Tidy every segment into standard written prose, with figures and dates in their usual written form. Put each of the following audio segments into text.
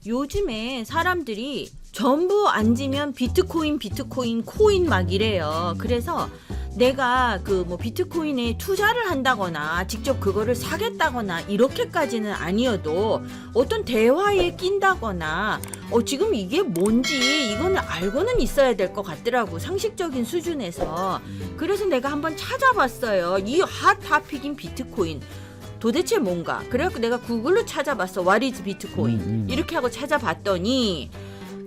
요즘에 사람들이 전부 앉으면 비트코인 코인 막 이래요. 그래서 내가 그 뭐 비트코인에 투자를 한다거나 직접 그거를 사겠다거나 이렇게까지는 아니어도 어떤 대화에 낀다거나 지금 이게 뭔지 이거는 알고는 있어야 될 것 같더라고, 상식적인 수준에서. 그래서 내가 한번 찾아봤어요. 이 핫 토픽인 비트코인 도대체 뭔가. 그래갖고 내가 구글로 찾아봤어. What is 비트코인? 이렇게 하고 찾아봤더니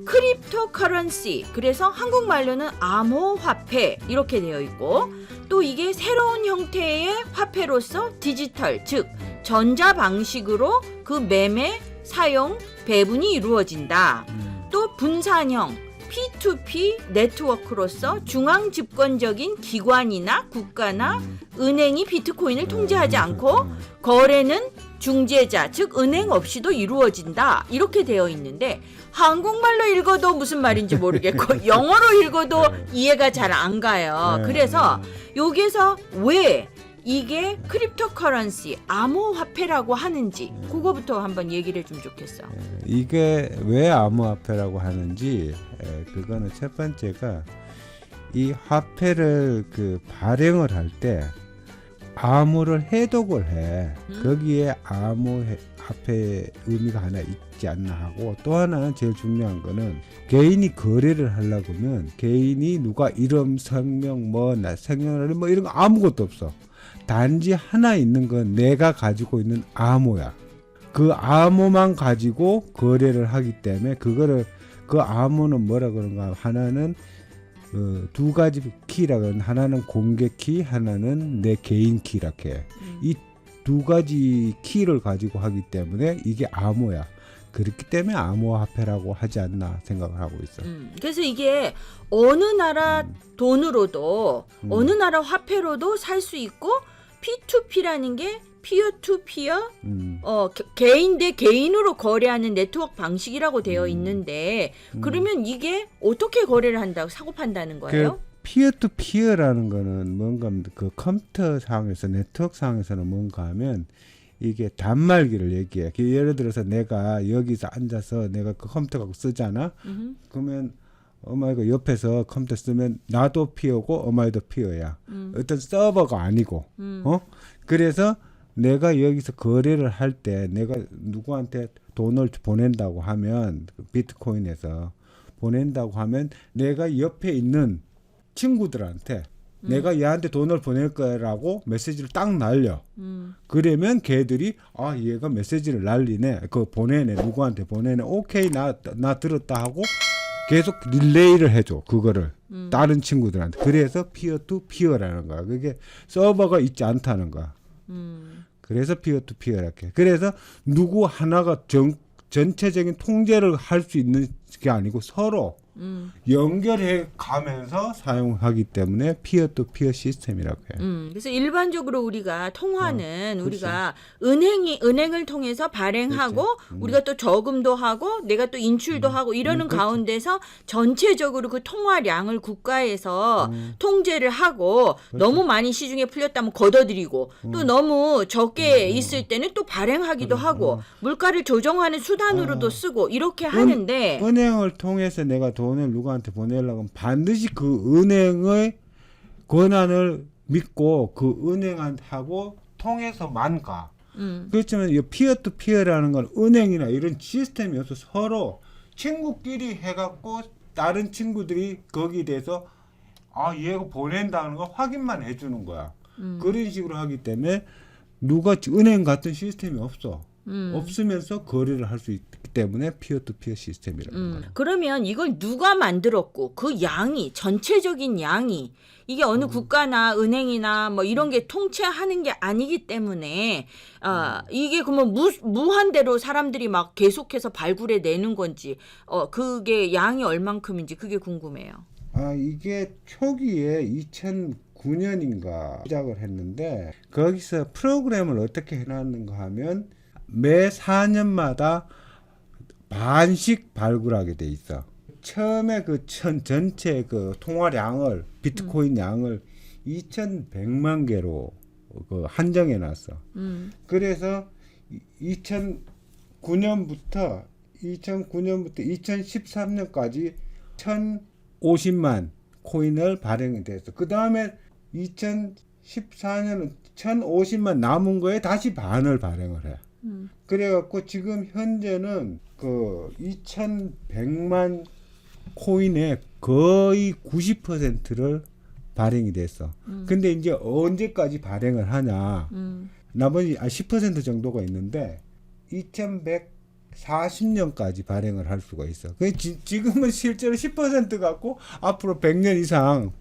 크립토 커런시, 그래서 한국말로는 암호화폐 이렇게 되어 있고, 또 이게 새로운 형태의 화폐로서 디지털, 즉 전자 방식으로 그 매매, 사용, 배분이 이루어진다. 또 분산형 P2P 네트워크로서 중앙 집권적인 기관이나 국가나 은행이 비트코인을 통제하지 않고 거래는 중재자, 즉 은행 없이도 이루어진다. 이렇게 되어 있는데 한국말로 읽어도 무슨 말인지 모르겠고 영어로 읽어도 이해가 잘 안 가요. 그래서 여기서 왜 이게 크립토 커런시, 암호화폐라고 하는지 그거부터 한번 얘기를 해주면 좋겠어. 이게 왜 암호화폐라고 하는지, 그거는 첫 번째가 이 화폐를 그 발행을 할 때 암호를 해독을 해. 거기에 암호화폐의 의미가 하나 있지 않나 하고, 또 하나는 제일 중요한 거는 개인이 거래를 하려고 하면 개인이 누가 이름, 성명, 생년월일 이런 거 아무것도 없어. 단지 하나 있는 건 내가 가지고 있는 암호야. 그 암호만 가지고 거래를 하기 때문에 그거를, 그 암호는 뭐라 그런가, 하나는 두 가지 키라고 하는, 하나는 공개 키, 하나는 내 개인 키라고 해. 이 두 가지 키를 가지고 하기 때문에 이게 암호야. 그렇기 때문에 암호화폐라고 하지 않나 생각을 하고 있어. 그래서 이게 어느 나라 돈으로도 어느 나라 화폐로도 살 수 있고, P2P라는 게 피어 투 피어, 개인 대 개인으로 거래하는 네트워크 방식이라고 되어 있는데, 그러면 이게 어떻게 거래를 한다고, 사고 판다는 거예요? 피어 투 피어라는 거는 뭔가, 그 컴퓨터 상에서, 네트워크 상에서는 뭔가 하면 이게 단말기를 얘기해. 예를 들어서 내가 여기서 앉아서 내가 그 컴퓨터 갖고 쓰잖아. 그러면 어마이가 옆에서 컴퓨터 쓰면 나도 피어고 어마이도 피어야. 어떤 서버가 아니고. 그래서 내가 여기서 거래를 할 때 내가 누구한테 돈을 보낸다고 하면, 비트코인에서 보낸다고 하면 내가 옆에 있는 친구들한테 내가 얘한테 돈을 보낼 거라고 메시지를 딱 날려. 그러면 걔들이 얘가 메시지를 날리네, 그거 보내네, 누구한테 보내네, 오케이 나 들었다 하고 계속 릴레이를 해줘, 그거를 다른 친구들한테. 그래서 피어 투 피어라는 거야. 그게 서버가 있지 않다는 거야. 그래서 피어 투 피어라게. 그래서 누구 하나가 전체적인 통제를 할 수 있는 게 아니고 서로 연결해 가면서 사용하기 때문에 피어 투 피어 시스템이라고 해요. 그래서 일반적으로 우리가 통화는 우리가 은행을 통해서 발행하고, 우리가 또 저금도 하고 내가 또 인출도 하고 이러는 가운데서 전체적으로 그 통화량을 국가에서 통제를 하고, 너무 많이 시중에 풀렸다면 걷어들이고, 또 너무 적게 있을 때는 또 발행하기도 하고, 물가를 조정하는 수단으로도 쓰고 이렇게 하는데, 은행을 통해서 내가 돈을 누구한테 보내려고 하면 반드시 그 은행의 권한을 믿고 그 은행하고 통해서만 가. 그렇지만 이 피어 투 피어라는 건 은행이나 이런 시스템이 없어. 서로 친구끼리 해갖고 다른 친구들이 거기에 대해서 얘가 보낸다는 거 확인만 해주는 거야. 그런 식으로 하기 때문에 누가 은행 같은 시스템이 없어. 없으면서 거래를 할 수 있기 때문에 피어 투 피어 시스템이라는 거예요. 그러면 이걸 누가 만들었고, 그 양이, 전체적인 양이 이게 어느 국가나 은행이나 뭐 이런 게 통치하는 게 아니기 때문에 이게 그러면 무한대로 사람들이 막 계속해서 발굴해 내는 건지, 그게 양이 얼만큼인지 그게 궁금해요. 이게 초기에 2009년인가 시작을 했는데, 거기서 프로그램을 어떻게 해놨는가 하면 매 4년마다 반씩 발굴하게 돼 있어. 처음에 그 전체 그 통화량을, 비트코인 양을 2,100만 개로 그 한정해 놨어. 그래서 2009년부터 2009년부터 2013년까지 1,050만 코인을 발행이 됐어. 그 다음에 2014년은 1,050만 남은 거에 다시 반을 발행을 해. 그래갖고 지금 현재는 그 2,100만 코인의 거의 90%를 발행이 됐어. 근데 이제 언제까지 발행을 하냐? 나머지 10% 정도가 있는데 2140년까지 발행을 할 수가 있어. 지금은 실제로 10% 갖고 앞으로 100년 이상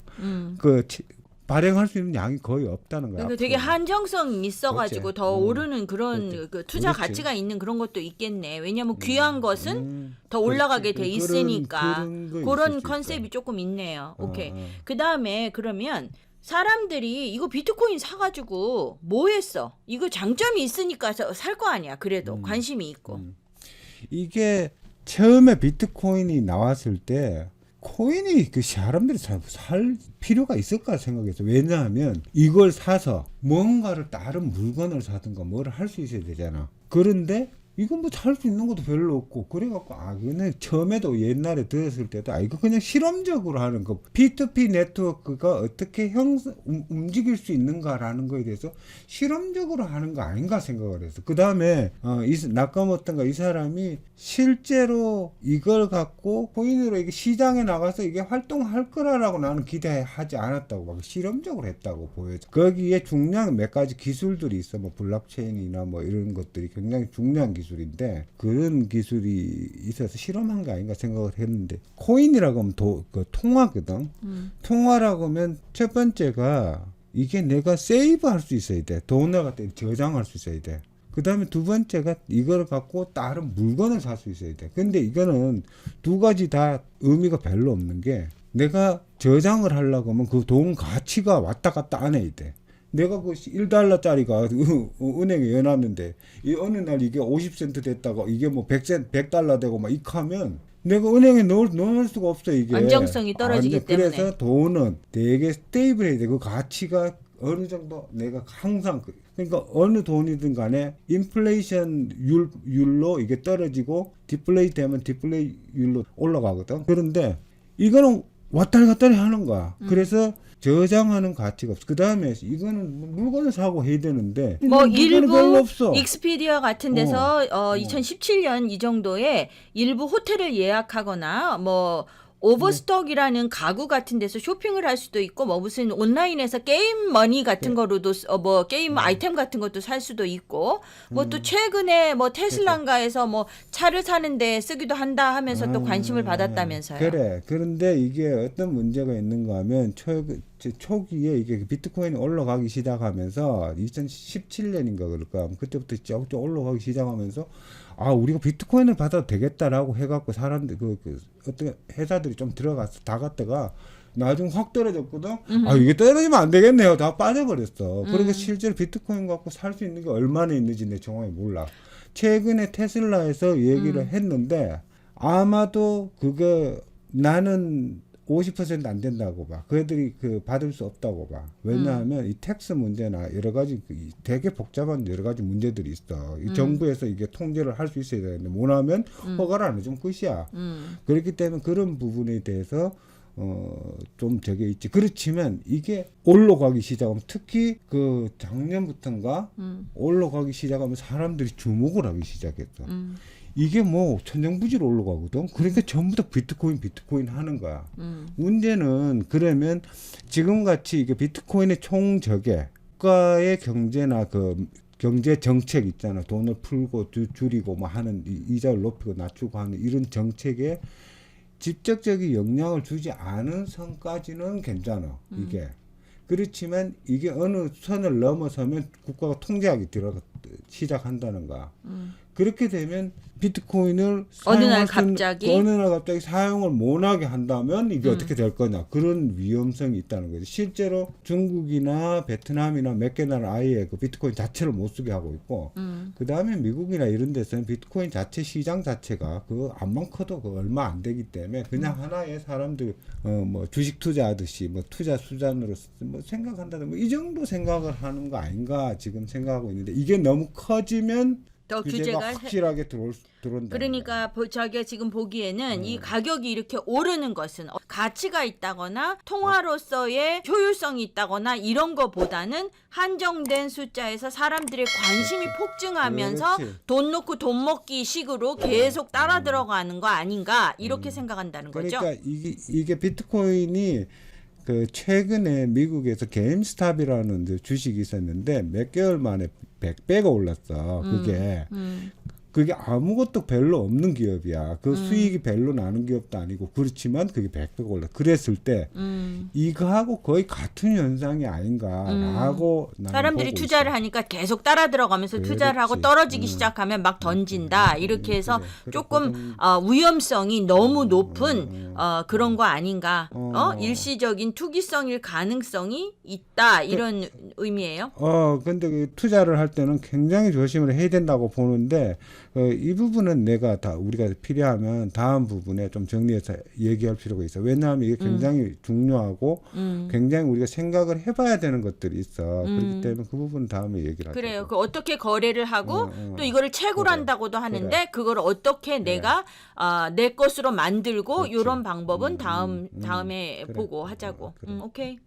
발행할 수 있는 양이 거의 없다는 거야. 그러니까 되게 한정성 있어가지고 그렇지. 더 오르는 그런 그렇지. 그 투자 그렇지. 가치가 있는 그런 것도 있겠네. 왜냐하면 귀한 것은 더 올라가게 돼 있으니까 그런 컨셉이 조금 있네요. 오케이. 그 다음에 그러면 사람들이 이거 비트코인 사가지고 뭐 했어? 이거 장점이 있으니까 살 거 아니야. 그래도 관심이 있고. 이게 처음에 비트코인이 나왔을 때 코인이 그 사람들이 살 필요가 있을까 생각했어. 왜냐하면 이걸 사서 뭔가를 다른 물건을 사든가 뭐를 할 수 있어야 되잖아. 그런데 이건 뭐 살 수 있는 것도 별로 없고 그래갖고 그냥 처음에도 옛날에 들었을 때도 이거 그냥 실험적으로 하는 거 P2P 네트워크가 어떻게 움직일 수 있는가라는 거에 대해서 실험적으로 하는 거 아닌가 생각을 했어. 그 다음에 나카모토인가 이 사람이 실제로 이걸 갖고 코인으로 이게 시장에 나가서 이게 활동할 거라고 나는 기대하지 않았다고 막 실험적으로 했다고 보여져. 거기에 중요한 몇 가지 기술들이 있어. 뭐 블록체인이나 뭐 이런 것들이 굉장히 중요한 기술인데 그런 기술이 있어서 실험한 거 아닌가 생각을 했는데 코인이라고 하면 통화거든. 통화라고 하면 첫 번째가 이게 내가 세이브할 수 있어야 돼. 돈을 갖다 저장할 수 있어야 돼. 그 다음에 두 번째가 이걸 갖고 다른 물건을 살 수 있어야 돼. 근데 이거는 두 가지 다 의미가 별로 없는 게 내가 저장을 하려고 하면 그 돈 가치가 왔다 갔다 안 해야 돼. 내가 그 1달러짜리가 은행에 여놨는데 이 어느 날 이게 50센트 됐다가 이게 뭐 100달러 되고 막 이렇게 하면 내가 은행에 넣을 수가 없어. 이게 안정성이 떨어지기 때문에. 그래서 돈은 되게 스테이블해야 돼. 그 가치가 어느 정도 내가 항상 그러니까 어느 돈이든 간에 인플레이션 율로 이게 떨어지고 디플레이 되면 디플레이 율로 올라가거든. 그런데 이거는 왔다리 갔다리 하는 거야. 그래서 저장하는 가치가 없어. 그 다음에 이거는 물건을 사고 해야 되는데 뭐 물건은 별로 일부 없어. 익스피디아 같은 데서 2017년 이 정도에 일부 호텔을 예약하거나 뭐 오버스톡이라는 가구 같은 데서 쇼핑을 할 수도 있고 뭐 무슨 온라인에서 게임 머니 같은 거로도 뭐 게임 아이템 같은 것도 살 수도 있고 뭐 또 최근에 뭐 테슬라인가에서 뭐 차를 사는데 쓰기도 한다 하면서 또 관심을 받았다면서요. 그래. 그런데 이게 어떤 문제가 있는가 하면 초기에 이게 비트코인이 올라가기 시작하면서 2017년인가 그럴까 그때부터 쭉 올라가기 시작하면서 우리가 비트코인을 받아도 되겠다라고 해갖고 사람들 어떤 회사들이 좀 들어가서 다 갔다가 나중에 확 떨어졌거든. 이게 떨어지면 안 되겠네요. 다 빠져버렸어. 그리고 실제로 비트코인 갖고 살 수 있는 게 얼마나 있는지 내 정확히 몰라. 최근에 테슬라에서 얘기를 했는데 아마도 그거 나는 50% 안 된다고 봐. 그애들이 받을 수 없다고 봐. 왜냐하면 이 텍스 문제나 여러 가지 되게 복잡한 여러 가지 문제들이 있어. 이 정부에서 이게 통제를 할 수 있어야 되는데 못하면 허가를 안 해주면 끝이야. 그렇기 때문에 그런 부분에 대해서 좀 저게 있지. 그렇지만 이게 올라가기 시작하면 특히 그 작년부터인가 올라가기 시작하면 사람들이 주목을 하기 시작했어. 이게 뭐 천정부지로 올라가거든. 그러니까 전부 다 비트코인 하는 거야. 문제는 그러면 지금같이 이게 비트코인의 총저게 국가의 경제나 경제 정책 있잖아. 돈을 풀고 줄이고 뭐 하는 이자를 높이고 낮추고 하는 이런 정책에 직접적인 영향을 주지 않은 선까지는 괜찮아. 이게. 그렇지만 이게 어느 선을 넘어서면 국가가 통제하기 시작한다는 거야. 그렇게 되면 비트코인을 어느 날 갑자기 사용을 못하게 한다면 이게 어떻게 될 거냐. 그런 위험성이 있다는 거죠. 실제로 중국이나 베트남이나 몇 개 나라 아예 그 비트코인 자체를 못 쓰게 하고 있고 그 다음에 미국이나 이런 데서는 비트코인 자체 시장 자체가 암만 커도 얼마 안 되기 때문에 그냥 하나의 사람들 뭐 주식 투자하듯이 뭐 투자 수단으로 뭐 생각한다든 뭐 이 정도 생각을 하는 거 아닌가 지금 생각하고 있는데 이게 너무 커지면 더 규제가 규제가 확실하게 들어온다. 그러니까 자기가 지금 보기에는 이 가격이 이렇게 오르는 것은 가치가 있다거나 통화로서의 효율성이 있다거나 이런 거보다는 한정된 숫자에서 사람들의 관심이 폭증하면서 그렇지. 돈 놓고 돈 먹기 식으로 계속 따라 들어가는 거 아닌가 이렇게 생각한다는 거죠. 그러니까 이게 비트코인이 그 최근에 미국에서 게임스탑이라는 이제 주식이 있었는데 몇 개월 만에 100배가 올랐어. 그게 아무것도 별로 없는 기업이야. 그 수익이 별로 나는 기업도 아니고 그렇지만 그게 100배가 올라. 그랬을 때 이거하고 거의 같은 현상이 아닌가라고 나는 사람들이 보고 투자를 있어. 하니까 계속 따라 들어가면서 투자를 하고 그렇지. 떨어지기 시작하면 막 던진다. 이렇게 해서 그래. 조금 위험성이 너무 높은 그런 거 아닌가. 일시적인 투기성일 가능성이 있다. 이런 의미예요. 근데 그 투자를 할 때는 굉장히 조심을 해야 된다고 보는데 이 부분은 내가 다 우리가 필요하면 다음 부분에 좀 정리해서 얘기할 필요가 있어. 왜냐하면 이게 굉장히 중요하고 굉장히 우리가 생각을 해봐야 되는 것들이 있어. 그렇기 때문에 그 부분 다음에 얘기를 하자. 그래요. 그 어떻게 거래를 하고 또 이거를 채굴한다고도 하는데 그걸 어떻게 내가 내 것으로 만들고 그렇지. 이런 방법은 다음에 그래. 보고 하자고. 그래. 오케이.